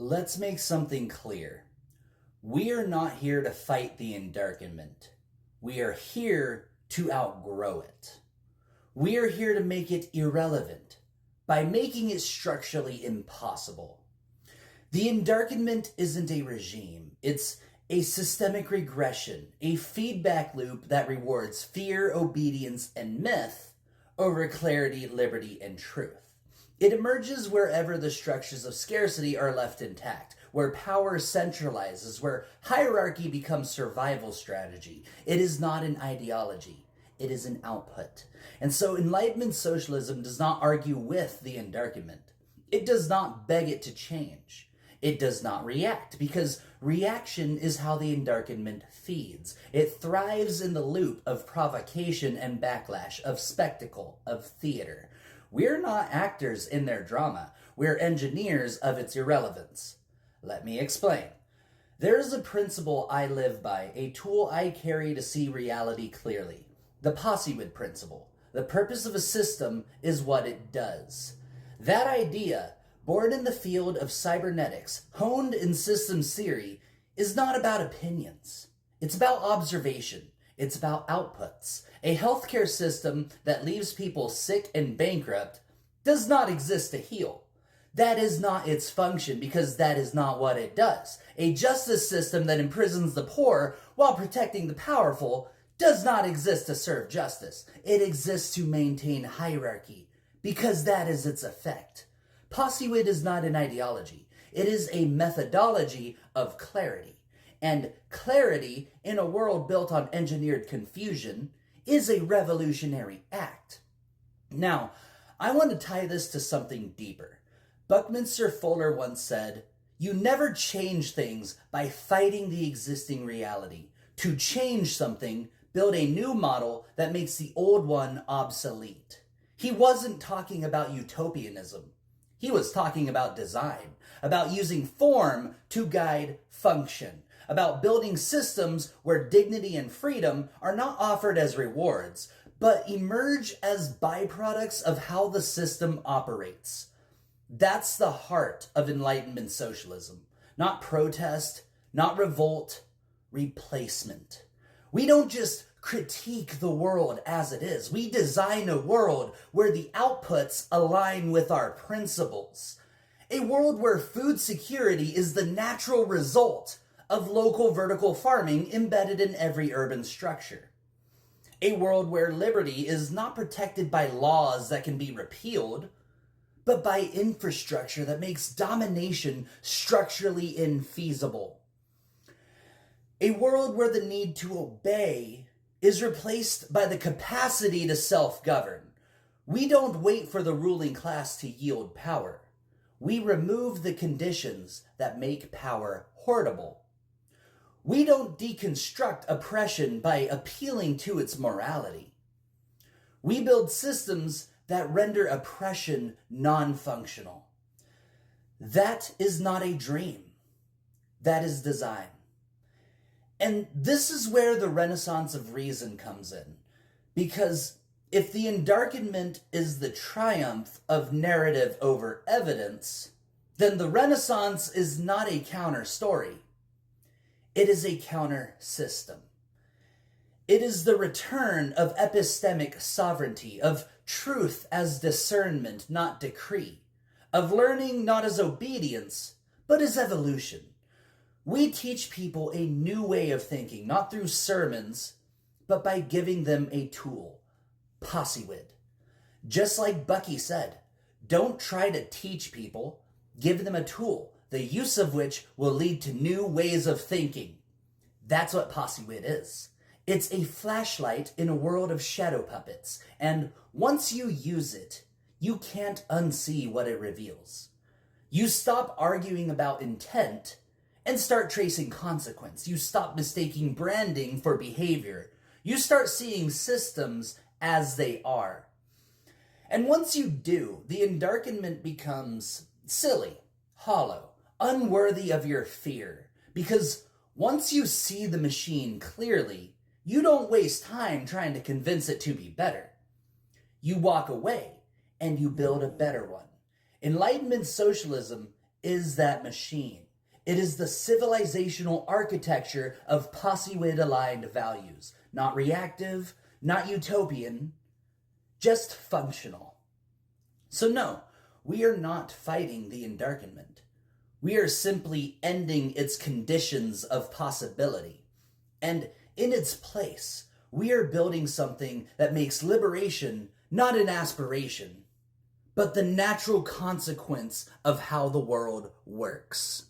Let's make something clear. We are not here to fight the Endarkenment. We are here to outgrow it. We are here to make it irrelevant by making it structurally impossible. The Endarkenment isn't a regime. It's a systemic regression, a feedback loop that rewards fear, obedience, and myth over clarity, liberty, and truth. It emerges wherever the structures of scarcity are left intact, where power centralizes, where hierarchy becomes survival strategy. It is not an ideology. It is an output. And so Enlightenment Socialism does not argue with the Endarkenment. It does not beg it to change. It does not react, because reaction is how the Endarkenment feeds. It thrives in the loop of provocation and backlash, of spectacle, of theater. We're not actors in their drama. We're engineers of its irrelevance. Let me explain. There is a principle I live by, a tool I carry to see reality clearly. The POSIWID principle. The purpose of a system is what it does. That idea, born in the field of cybernetics, honed in systems theory, is not about opinions. It's about observation. It's about outputs. A healthcare system that leaves people sick and bankrupt does not exist to heal. That is not its function, because that is not what it does. A justice system that imprisons the poor while protecting the powerful does not exist to serve justice. It exists to maintain hierarchy, because that is its effect. POSIWID is not an ideology. It is a methodology of clarity. And clarity in a world built on engineered confusion is a revolutionary act. Now, I want to tie this to something deeper. Buckminster Fuller once said, "You never change things by fighting the existing reality. To change something, build a new model that makes the old one obsolete." He wasn't talking about utopianism. He was talking about design, about using form to guide function, about building systems where dignity and freedom are not offered as rewards, but emerge as byproducts of how the system operates. That's the heart of Enlightenment Socialism. Not protest, not revolt, replacement. We don't just critique the world as it is. We design a world where the outputs align with our principles. A world where food security is the natural result of local vertical farming embedded in every urban structure. A world where liberty is not protected by laws that can be repealed, but by infrastructure that makes domination structurally infeasible. A world where the need to obey is replaced by the capacity to self-govern. We don't wait for the ruling class to yield power. We remove the conditions that make power hoardable. We don't deconstruct oppression by appealing to its morality. We build systems that render oppression non-functional. That is not a dream. That is design. And this is where the Renaissance of reason comes in. Because if the Endarkenment is the triumph of narrative over evidence, then the Renaissance is not a counter story. It is a counter system. It is the return of epistemic sovereignty, of truth as discernment, not decree, of learning not as obedience, but as evolution. We teach people a new way of thinking, not through sermons, but by giving them a tool, POSIWID. Just like Bucky said, don't try to teach people, give them a tool, the use of which will lead to new ways of thinking. That's what POSIWID is. It's a flashlight in a world of shadow puppets, and once you use it, you can't unsee what it reveals. You stop arguing about intent and start tracing consequence. You stop mistaking branding for behavior. You start seeing systems as they are. And once you do, the Endarkenment becomes silly, hollow, unworthy of your fear. Because once you see the machine clearly, you don't waste time trying to convince it to be better. You walk away and you build a better one. Enlightenment Socialism is that machine. It is the civilizational architecture of POSIWID aligned values. Not reactive, not utopian, just functional. So no, we are not fighting the Endarkenment. We are simply ending its conditions of possibility. And in its place, we are building something that makes liberation not an aspiration, but the natural consequence of how the world works.